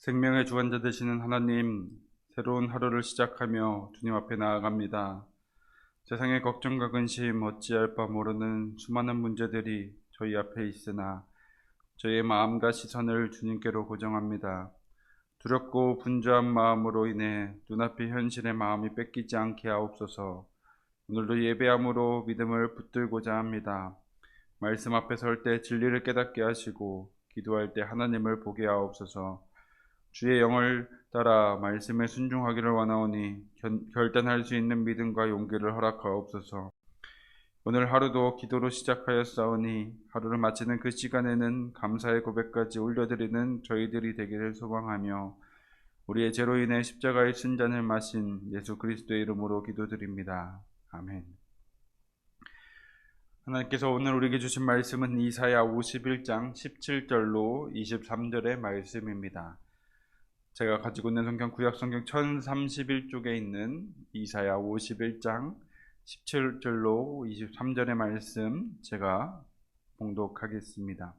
생명의 주관자 되시는 하나님, 새로운 하루를 시작하며 주님 앞에 나아갑니다. 세상의 걱정과 근심, 어찌할 바 모르는 수많은 문제들이 저희 앞에 있으나 저희의 마음과 시선을 주님께로 고정합니다. 두렵고 분주한 마음으로 인해 눈앞의 현실의 마음이 뺏기지 않게 하옵소서. 오늘도 예배함으로 믿음을 붙들고자 합니다. 말씀 앞에 설 때 진리를 깨닫게 하시고 기도할 때 하나님을 보게 하옵소서. 주의 영을 따라 말씀에 순종하기를 원하오니 결단할 수 있는 믿음과 용기를 허락하옵소서. 오늘 하루도 기도로 시작하였사오니 하루를 마치는 그 시간에는 감사의 고백까지 올려드리는 저희들이 되기를 소망하며 우리의 죄로 인해 십자가의 순잔을 마신 예수 그리스도의 이름으로 기도드립니다. 아멘. 하나님께서 오늘 우리에게 주신 말씀은 이사야 51장 17절로 23절의 말씀입니다. 제가 가지고 있는 성경 구약성경 1031쪽에 있는 이사야 51장 17절로 23절의 말씀 제가 봉독하겠습니다.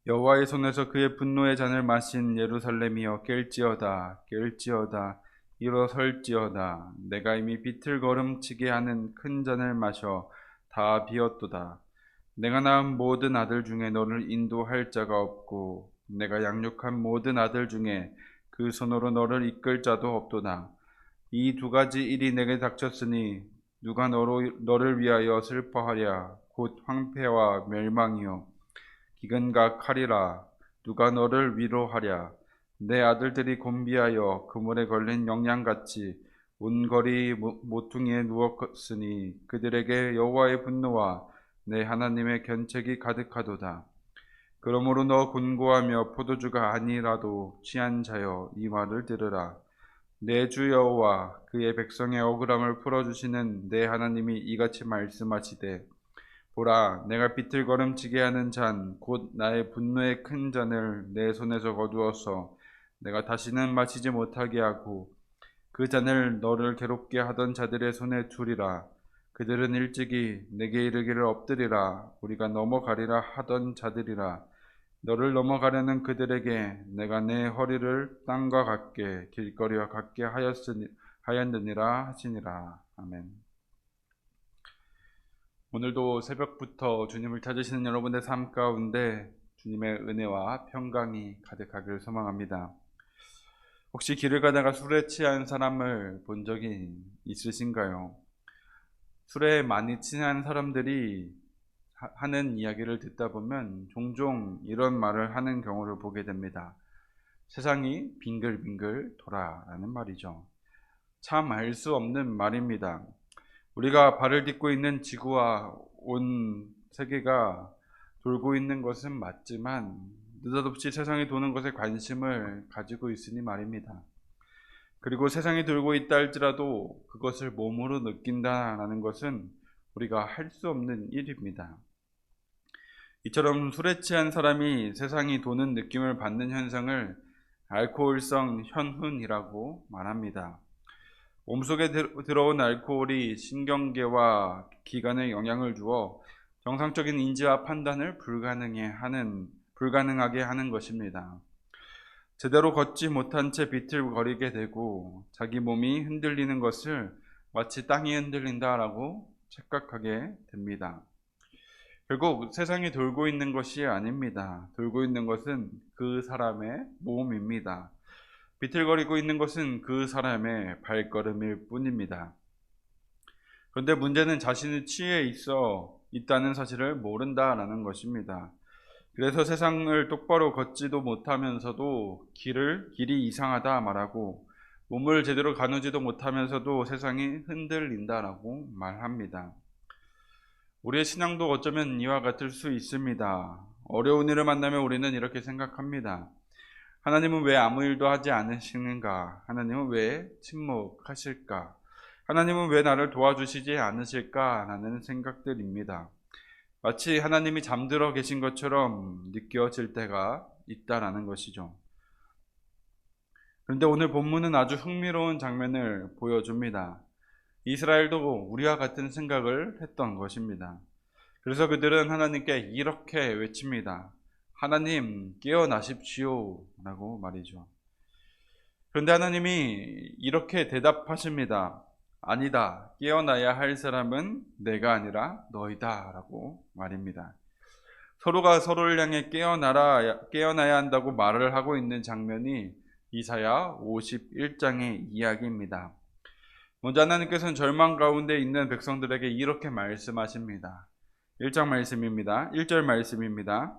여호와의 손에서 그의 분노의 잔을 마신 예루살렘이여 깰지어다 깰지어다 일어설지어다. 내가 이미 비틀거름치게 하는 큰 잔을 마셔 다 비었도다. 내가 낳은 모든 아들 중에 너를 인도할 자가 없고 내가 양육한 모든 아들 중에 그 손으로 너를 이끌 자도 없도다. 이 두 가지 일이 내게 닥쳤으니 누가 너를 위하여 슬퍼하랴. 곧 황폐와 멸망이요 기근과 칼이라. 누가 너를 위로하랴. 내 아들들이 곤비하여 그물에 걸린 영양같이 온 거리 모퉁이에 누웠으니 그들에게 여호와의 분노와 내 하나님의 견책이 가득하도다. 그러므로 너 곤고하며 포도주가 아니라도 취한 자여 이 말을 들으라. 내 주 여호와 그의 백성의 억울함을 풀어주시는 내 하나님이 이같이 말씀하시되 보라, 내가 비틀거름치게 하는 잔 곧 나의 분노의 큰 잔을 내 손에서 거두어서 내가 다시는 마시지 못하게 하고 그 잔을 너를 괴롭게 하던 자들의 손에 두리라. 그들은 일찍이 내게 이르기를 엎드리라. 우리가 넘어가리라 하던 자들이라. 너를 넘어가려는 그들에게 내가 내 허리를 땅과 같게 길거리와 같게 하였느니라 하시니라. 아멘. 오늘도 새벽부터 주님을 찾으시는 여러분의 삶 가운데 주님의 은혜와 평강이 가득하기를 소망합니다. 혹시 길을 가다가 술에 취한 사람을 본 적이 있으신가요? 술에 많이 취한 사람들이 하는 이야기를 듣다 보면 종종 이런 말을 하는 경우를 보게 됩니다. 세상이 빙글빙글 돌아라는 말이죠. 참 알 수 없는 말입니다. 우리가 발을 딛고 있는 지구와 온 세계가 돌고 있는 것은 맞지만 느닷없이 세상이 도는 것에 관심을 가지고 있으니 말입니다. 그리고 세상이 돌고 있다 할지라도 그것을 몸으로 느낀다라는 것은 우리가 할 수 없는 일입니다. 이처럼 술에 취한 사람이 세상이 도는 느낌을 받는 현상을 알코올성 현훈이라고 말합니다. 몸속에 들어온 알코올이 신경계와 기관에 영향을 주어 정상적인 인지와 판단을 불가능하게 하는 것입니다. 제대로 걷지 못한 채 비틀거리게 되고 자기 몸이 흔들리는 것을 마치 땅이 흔들린다라고 착각하게 됩니다. 결국 세상이 돌고 있는 것이 아닙니다. 돌고 있는 것은 그 사람의 몸입니다. 비틀거리고 있는 것은 그 사람의 발걸음일 뿐입니다. 그런데 문제는 자신이 취해 있다는 사실을 모른다라는 것입니다. 그래서 세상을 똑바로 걷지도 못하면서도 길이 이상하다 말하고 몸을 제대로 가누지도 못하면서도 세상이 흔들린다라고 말합니다. 우리의 신앙도 어쩌면 이와 같을 수 있습니다. 어려운 일을 만나면 우리는 이렇게 생각합니다. 하나님은 왜 아무 일도 하지 않으시는가? 하나님은 왜 침묵하실까? 하나님은 왜 나를 도와주시지 않으실까? 라는 생각들입니다. 마치 하나님이 잠들어 계신 것처럼 느껴질 때가 있다라는 것이죠. 그런데 오늘 본문은 아주 흥미로운 장면을 보여줍니다. 이스라엘도 우리와 같은 생각을 했던 것입니다. 그래서 그들은 하나님께 이렇게 외칩니다. 하나님 깨어나십시오 라고 말이죠. 그런데 하나님이 이렇게 대답하십니다. 아니다. 깨어나야 할 사람은 내가 아니라 너희다 라고 말입니다. 서로가 서로를 향해 깨어나야 한다고 말을 하고 있는 장면이 이사야 51장의 이야기입니다. 먼저 하나님께서는 절망 가운데 있는 백성들에게 이렇게 말씀하십니다. 1장 말씀입니다. 1절 말씀입니다.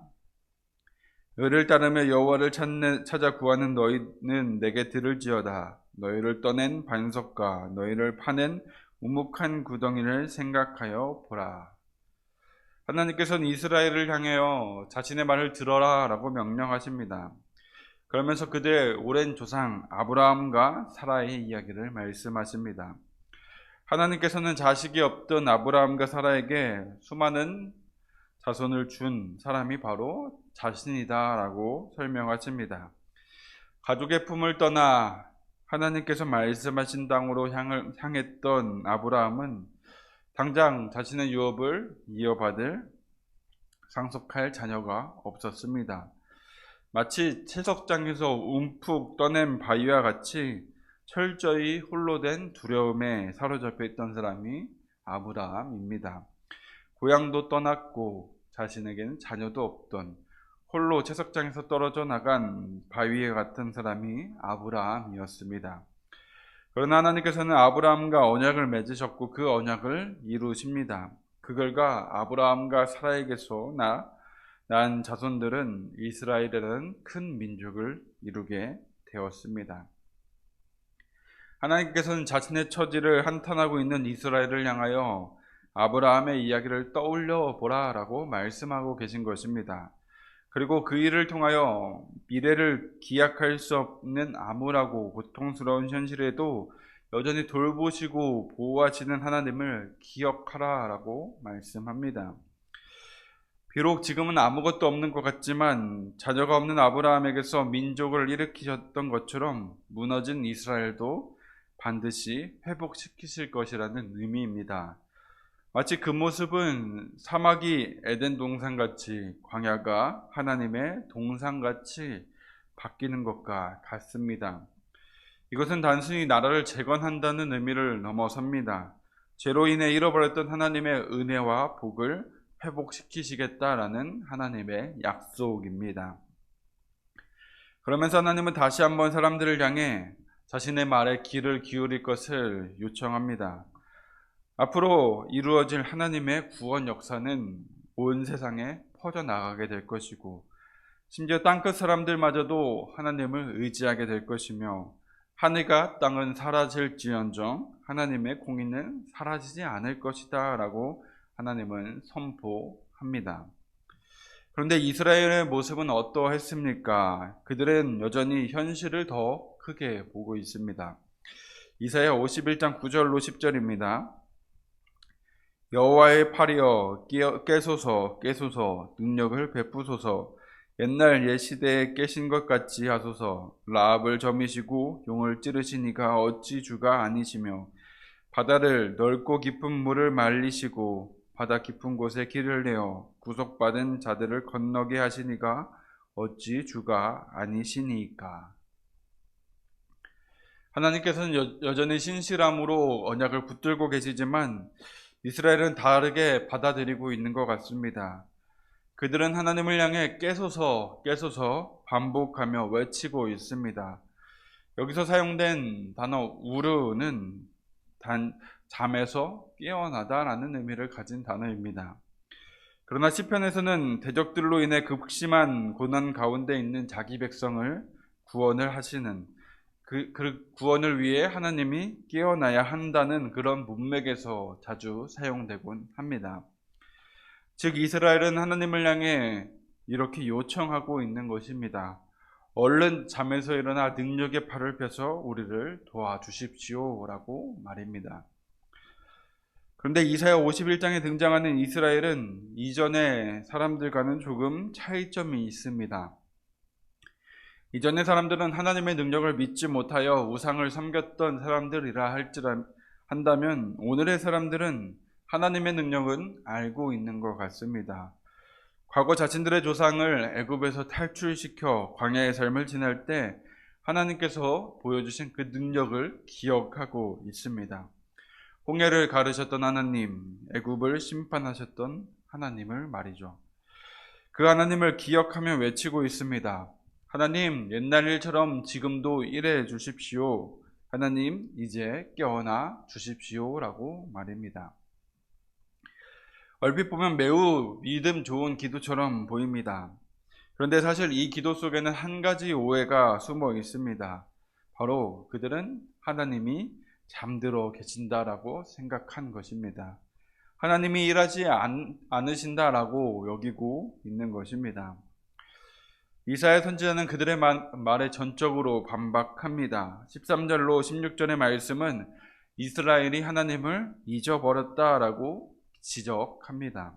의를 따르며 여호와를 찾아 구하는 너희는 내게 들을지어다. 너희를 떠낸 반석과 너희를 파낸 우묵한 구덩이를 생각하여 보라. 하나님께서는 이스라엘을 향하여 자신의 말을 들어라 라고 명령하십니다. 그러면서 그들의 오랜 조상 아브라함과 사라의 이야기를 말씀하십니다. 하나님께서는 자식이 없던 아브라함과 사라에게 수많은 자손을 준 사람이 바로 자신이다 라고 설명하십니다. 가족의 품을 떠나 하나님께서 말씀하신 땅으로 향했던 아브라함은 당장 자신의 유업을 이어받을 상속할 자녀가 없었습니다. 마치 채석장에서 움푹 떠낸 바위와 같이 철저히 홀로 된 두려움에 사로잡혀 있던 사람이 아브라함입니다. 고향도 떠났고 자신에게는 자녀도 없던 홀로 채석장에서 떨어져 나간 바위와 같은 사람이 아브라함이었습니다. 그러나 하나님께서는 아브라함과 언약을 맺으셨고 그 언약을 이루십니다. 그 결과 아브라함과 사라에게서 난 자손들은 이스라엘이라는 큰 민족을 이루게 되었습니다. 하나님께서는 자신의 처지를 한탄하고 있는 이스라엘을 향하여 아브라함의 이야기를 떠올려 보라 라고 말씀하고 계신 것입니다. 그리고 그 일을 통하여 미래를 기약할 수 없는 암울하고 고통스러운 현실에도 여전히 돌보시고 보호하시는 하나님을 기억하라 라고 말씀합니다. 비록 지금은 아무것도 없는 것 같지만 자녀가 없는 아브라함에게서 민족을 일으키셨던 것처럼 무너진 이스라엘도 반드시 회복시키실 것이라는 의미입니다. 마치 그 모습은 사막이 에덴 동산같이 광야가 하나님의 동산같이 바뀌는 것과 같습니다. 이것은 단순히 나라를 재건한다는 의미를 넘어섭니다. 죄로 인해 잃어버렸던 하나님의 은혜와 복을 회복시키시겠다라는 하나님의 약속입니다. 그러면서 하나님은 다시 한번 사람들을 향해 자신의 말에 귀를 기울일 것을 요청합니다. 앞으로 이루어질 하나님의 구원 역사는 온 세상에 퍼져나가게 될 것이고 심지어 땅끝 사람들마저도 하나님을 의지하게 될 것이며 하늘과 땅은 사라질지언정 하나님의 공의는 사라지지 않을 것이다 라고 하나님은 선포합니다. 그런데 이스라엘의 모습은 어떠했습니까? 그들은 여전히 현실을 더 크게 보고 있습니다. 이사야 51장 9절로 10절입니다. 여호와의 팔이여 깨소서 깨소서 능력을 베푸소서 옛날 옛시대에 깨신 것 같이 하소서 라합을 점이시고 용을 찌르신 이가 어찌 주가 아니시며 바다를 넓고 깊은 물을 말리시고 바다 깊은 곳에 길을 내어 구속받은 자들을 건너게 하시니가 어찌 주가 아니시니까. 하나님께서는 여전히 신실함으로 언약을 붙들고 계시지만 이스라엘은 다르게 받아들이고 있는 것 같습니다. 그들은 하나님을 향해 깨소서 깨소서 반복하며 외치고 있습니다. 여기서 사용된 단어 우르는 잠에서 깨어나다라는 의미를 가진 단어입니다. 그러나 시편에서는 대적들로 인해 극심한 고난 가운데 있는 자기 백성을 구원을 하시는 그 구원을 위해 하나님이 깨어나야 한다는 그런 문맥에서 자주 사용되곤 합니다. 즉 이스라엘은 하나님을 향해 이렇게 요청하고 있는 것입니다. 얼른 잠에서 일어나 능력의 팔을 펴서 우리를 도와주십시오 라고 말입니다. 그런데 이사야 51장에 등장하는 이스라엘은 이전의 사람들과는 조금 차이점이 있습니다. 이전의 사람들은 하나님의 능력을 믿지 못하여 우상을 섬겼던 사람들이라 한다면 오늘의 사람들은 하나님의 능력은 알고 있는 것 같습니다. 과거 자신들의 조상을 애굽에서 탈출시켜 광야의 삶을 지낼 때 하나님께서 보여주신 그 능력을 기억하고 있습니다. 홍해를 가르셨던 하나님, 애굽을 심판하셨던 하나님을 말이죠. 그 하나님을 기억하며 외치고 있습니다. 하나님, 옛날 일처럼 지금도 일해 주십시오. 하나님, 이제 깨어나 주십시오라고 말입니다. 얼핏 보면 매우 믿음 좋은 기도처럼 보입니다. 그런데 사실 이 기도 속에는 한 가지 오해가 숨어 있습니다. 바로 그들은 하나님이 잠들어 계신다라고 생각한 것입니다. 하나님이 일하지 않으신다라고 여기고 있는 것입니다. 이사야 선지자는 그들의 말에 전적으로 반박합니다. 13절로 16절의 말씀은 이스라엘이 하나님을 잊어버렸다라고 지적합니다.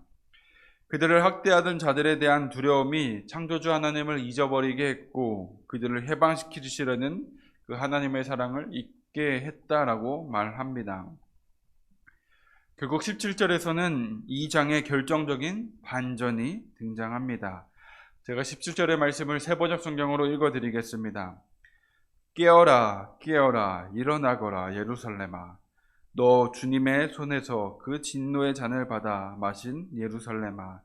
그들을 학대하던 자들에 대한 두려움이 창조주 하나님을 잊어버리게 했고 그들을 해방시키시려는 그 하나님의 사랑을 잊게 했다라고 말합니다. 결국 17절에서는 이 장의 결정적인 반전이 등장합니다. 제가 17절의 말씀을 세번역 성경으로 읽어드리겠습니다. 깨어라, 깨어라, 일어나거라, 예루살렘아. 너 주님의 손에서 그 진노의 잔을 받아 마신 예루살렘아.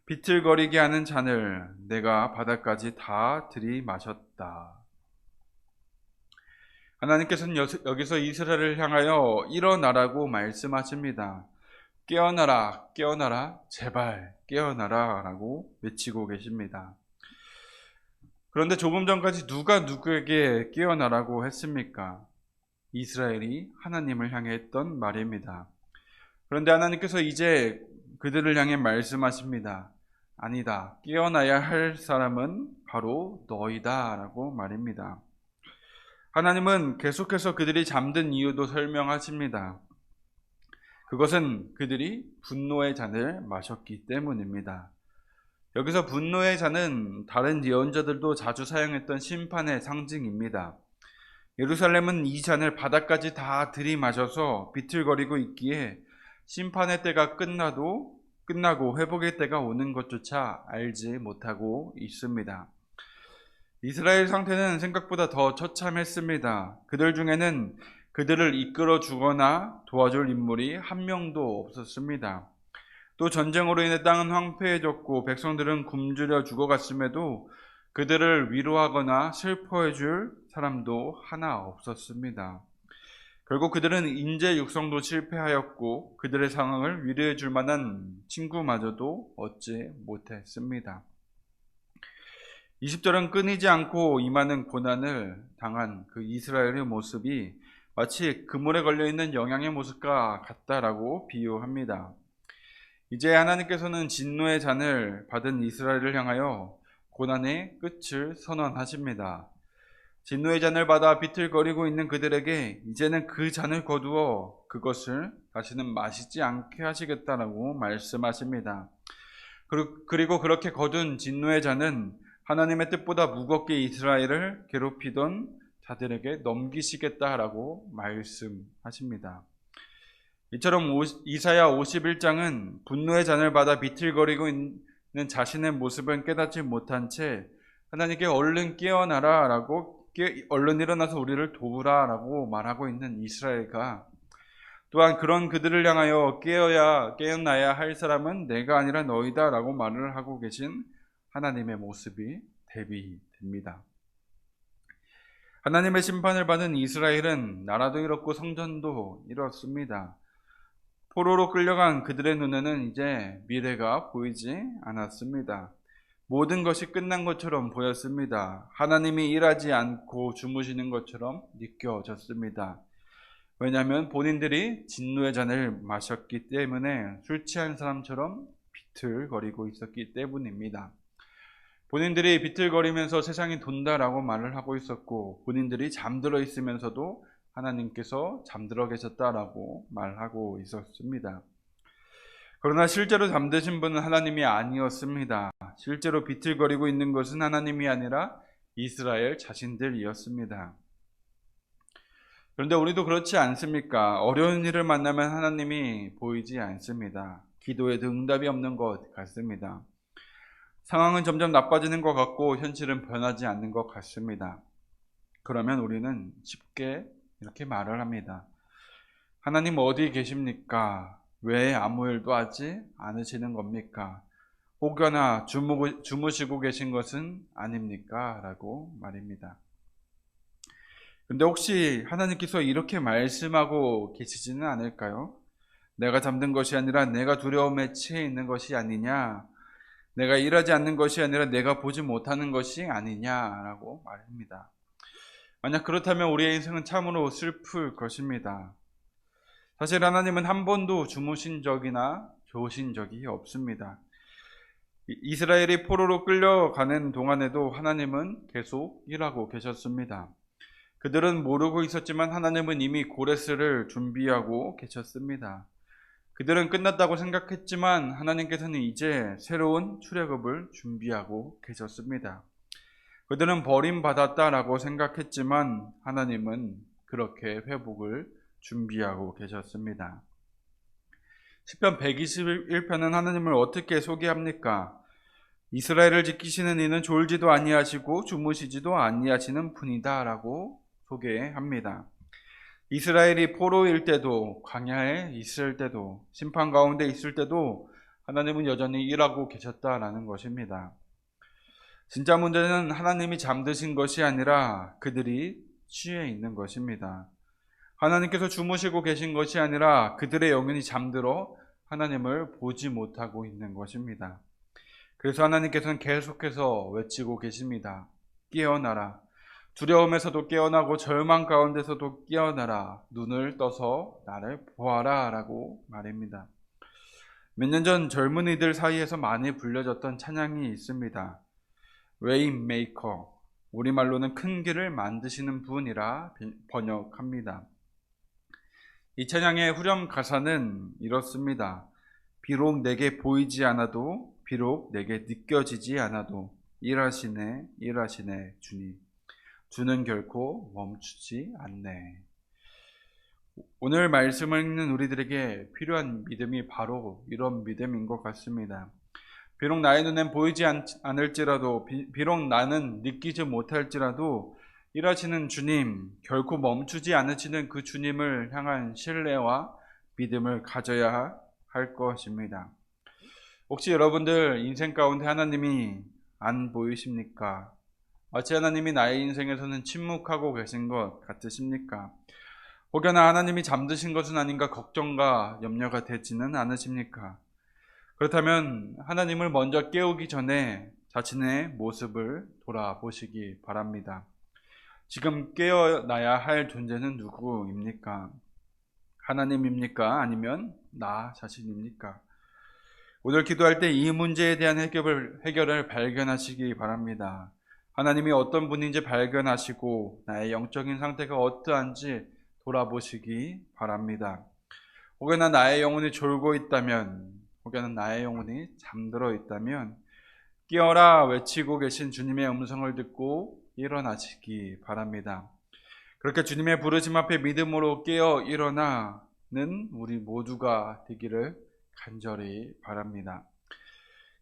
비틀거리게 하는 잔을 내가 바다까지 다 들이마셨다. 하나님께서는 여기서 이스라엘을 향하여 일어나라고 말씀하십니다. 깨어나라, 깨어나라, 제발 깨어나라 라고 외치고 계십니다. 그런데 조금 전까지 누가 누구에게 깨어나라고 했습니까? 이스라엘이 하나님을 향해 했던 말입니다. 그런데 하나님께서 이제 그들을 향해 말씀하십니다. 아니다, 깨어나야 할 사람은 바로 너희다 라고 말입니다. 하나님은 계속해서 그들이 잠든 이유도 설명하십니다. 그것은 그들이 분노의 잔을 마셨기 때문입니다. 여기서 분노의 잔은 다른 예언자들도 자주 사용했던 심판의 상징입니다. 예루살렘은 이 잔을 바다까지 다 들이마셔서 비틀거리고 있기에 심판의 때가 끝나고 회복의 때가 오는 것조차 알지 못하고 있습니다. 이스라엘 상태는 생각보다 더 처참했습니다. 그들 중에는 그들을 이끌어 주거나 도와줄 인물이 한 명도 없었습니다. 또 전쟁으로 인해 땅은 황폐해졌고 백성들은 굶주려 죽어갔음에도 그들을 위로하거나 슬퍼해 줄 사람도 하나 없었습니다. 결국 그들은 인재 육성도 실패하였고 그들의 상황을 위로해 줄 만한 친구마저도 얻지 못했습니다. 20절은 끊이지 않고 임하는 고난을 당한 그 이스라엘의 모습이 마치 그물에 걸려있는 영양의 모습과 같다라고 비유합니다. 이제 하나님께서는 진노의 잔을 받은 이스라엘을 향하여 고난의 끝을 선언하십니다. 진노의 잔을 받아 비틀거리고 있는 그들에게 이제는 그 잔을 거두어 그것을 다시는 마시지 않게 하시겠다라고 말씀하십니다. 그리고 그렇게 거둔 진노의 잔은 하나님의 뜻보다 무겁게 이스라엘을 괴롭히던 자들에게 넘기시겠다라고 말씀하십니다. 이처럼 이사야 51장은 분노의 잔을 받아 비틀거리고 있는 자신의 모습을 깨닫지 못한 채 하나님께 얼른 깨어나라 라고 얼른 일어나서 우리를 도우라 라고 말하고 있는 이스라엘과 또한 그런 그들을 향하여 깨어나야 할 사람은 내가 아니라 너희다 라고 말을 하고 계신 하나님의 모습이 대비됩니다. 하나님의 심판을 받은 이스라엘은 나라도 잃었고 성전도 잃었습니다. 포로로 끌려간 그들의 눈에는 이제 미래가 보이지 않았습니다. 모든 것이 끝난 것처럼 보였습니다. 하나님이 일하지 않고 주무시는 것처럼 느껴졌습니다. 왜냐하면 본인들이 진노의 잔을 마셨기 때문에 술 취한 사람처럼 비틀거리고 있었기 때문입니다. 본인들이 비틀거리면서 세상이 돈다라고 말을 하고 있었고 본인들이 잠들어 있으면서도 하나님께서 잠들어 계셨다라고 말하고 있었습니다. 그러나 실제로 잠드신 분은 하나님이 아니었습니다. 실제로 비틀거리고 있는 것은 하나님이 아니라 이스라엘 자신들이었습니다. 그런데 우리도 그렇지 않습니까? 어려운 일을 만나면 하나님이 보이지 않습니다. 기도에도 응답이 없는 것 같습니다. 상황은 점점 나빠지는 것 같고 현실은 변하지 않는 것 같습니다. 그러면 우리는 쉽게 이렇게 말을 합니다. 하나님 어디 계십니까? 왜 아무 일도 하지 않으시는 겁니까? 혹여나 주무시고 계신 것은 아닙니까? 라고 말입니다. 근데 혹시 하나님께서 이렇게 말씀하고 계시지는 않을까요? 내가 잠든 것이 아니라 내가 두려움에 취해 있는 것이 아니냐? 내가 일하지 않는 것이 아니라 내가 보지 못하는 것이 아니냐라고 말합니다. 만약 그렇다면 우리의 인생은 참으로 슬플 것입니다. 사실 하나님은 한 번도 주무신 적이나 좋으신 적이 없습니다. 이스라엘이 포로로 끌려가는 동안에도 하나님은 계속 일하고 계셨습니다. 그들은 모르고 있었지만 하나님은 이미 고레스를 준비하고 계셨습니다. 그들은 끝났다고 생각했지만 하나님께서는 이제 새로운 출애굽을 준비하고 계셨습니다. 그들은 버림받았다라고 생각했지만 하나님은 그렇게 회복을 준비하고 계셨습니다. 시편 121편은 하나님을 어떻게 소개합니까? 이스라엘을 지키시는 이는 졸지도 아니하시고 주무시지도 아니하시는 분이다 라고 소개합니다. 이스라엘이 포로일 때도, 광야에 있을 때도, 심판 가운데 있을 때도 하나님은 여전히 일하고 계셨다라는 것입니다. 진짜 문제는 하나님이 잠드신 것이 아니라 그들이 취해 있는 것입니다. 하나님께서 주무시고 계신 것이 아니라 그들의 영혼이 잠들어 하나님을 보지 못하고 있는 것입니다. 그래서 하나님께서는 계속해서 외치고 계십니다. 깨어나라. 두려움에서도 깨어나고 절망 가운데서도 깨어나라. 눈을 떠서 나를 보아라 라고 말입니다. 몇 년 전 젊은이들 사이에서 많이 불려졌던 찬양이 있습니다. Waymaker, 우리말로는 큰 길을 만드시는 분이라 번역합니다. 이 찬양의 후렴 가사는 이렇습니다. 비록 내게 보이지 않아도, 비록 내게 느껴지지 않아도 일하시네 주님. 주는 결코 멈추지 않네. 오늘 말씀을 읽는 우리들에게 필요한 믿음이 바로 이런 믿음인 것 같습니다. 비록 나의 눈엔 보이지 않을지라도, 비록 나는 느끼지 못할지라도 일하시는 주님, 결코 멈추지 않으시는 그 주님을 향한 신뢰와 믿음을 가져야 할 것입니다. 혹시 여러분들 인생 가운데 하나님이 안 보이십니까? 마치 하나님이 나의 인생에서는 침묵하고 계신 것 같으십니까? 혹여나 하나님이 잠드신 것은 아닌가 걱정과 염려가 되지는 않으십니까? 그렇다면 하나님을 먼저 깨우기 전에 자신의 모습을 돌아보시기 바랍니다. 지금 깨어나야 할 존재는 누구입니까? 하나님입니까? 아니면 나 자신입니까? 오늘 기도할 때 이 문제에 대한 해결을 발견하시기 바랍니다. 하나님이 어떤 분인지 발견하시고 나의 영적인 상태가 어떠한지 돌아보시기 바랍니다. 혹여나 나의 영혼이 졸고 있다면, 혹여나 나의 영혼이 잠들어 있다면 깨어라 외치고 계신 주님의 음성을 듣고 일어나시기 바랍니다. 그렇게 주님의 부르심 앞에 믿음으로 깨어 일어나는 우리 모두가 되기를 간절히 바랍니다.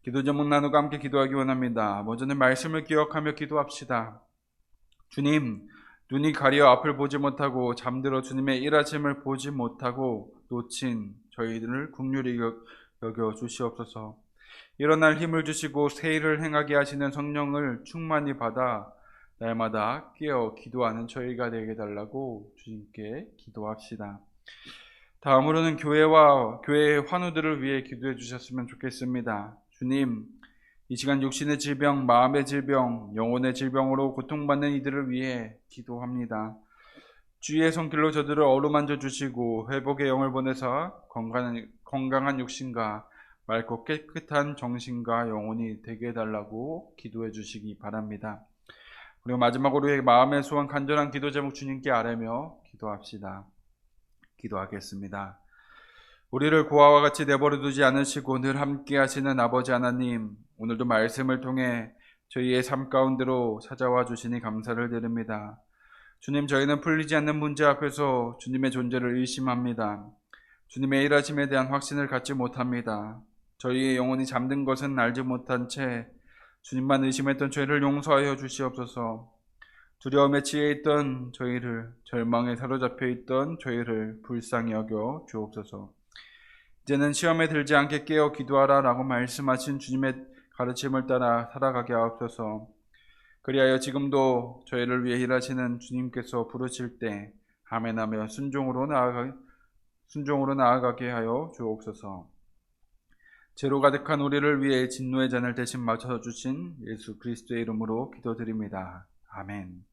기도 제목 나누고 함께 기도하기 원합니다. 먼저는 말씀을 기억하며 기도합시다. 주님, 눈이 가려 앞을 보지 못하고 잠들어 주님의 일하심을 보지 못하고 놓친 저희들을 긍휼히 여겨 주시옵소서. 일어날 힘을 주시고 새 일을 행하게 하시는 성령을 충만히 받아 날마다 깨어 기도하는 저희가 되게 달라고 주님께 기도합시다. 다음으로는 교회와 교회의 환우들을 위해 기도해 주셨으면 좋겠습니다. 주님, 이 시간 육신의 질병, 마음의 질병, 영혼의 질병으로 고통받는 이들을 위해 기도합니다. 주의 손길로 저들을 어루만져 주시고 회복의 영을 보내사 건강한 육신과 맑고 깨끗한 정신과 영혼이 되게 해달라고 기도해 주시기 바랍니다. 그리고 마지막으로 우리의 마음의 소원 간절한 기도 제목 주님께 아뢰며 기도합시다. 기도하겠습니다. 우리를 고아와 같이 내버려 두지 않으시고 늘 함께 하시는 아버지 하나님, 오늘도 말씀을 통해 저희의 삶 가운데로 찾아와 주시니 감사를 드립니다. 주님, 저희는 풀리지 않는 문제 앞에서 주님의 존재를 의심합니다. 주님의 일하심에 대한 확신을 갖지 못합니다. 저희의 영혼이 잠든 것은 알지 못한 채 주님만 의심했던 죄를 용서하여 주시옵소서. 두려움에 취해 있던 저희를, 절망에 사로잡혀 있던 저희를 불쌍히 여겨 주옵소서. 이제는 시험에 들지 않게 깨어 기도하라 라고 말씀하신 주님의 가르침을 따라 살아가게 하옵소서. 그리하여 지금도 저희를 위해 일하시는 주님께서 부르실 때 아멘하며 순종으로 나아가게 하여 주옵소서. 죄로 가득한 우리를 위해 진노의 잔을 대신 마셔 주신 예수 그리스도의 이름으로 기도드립니다. 아멘.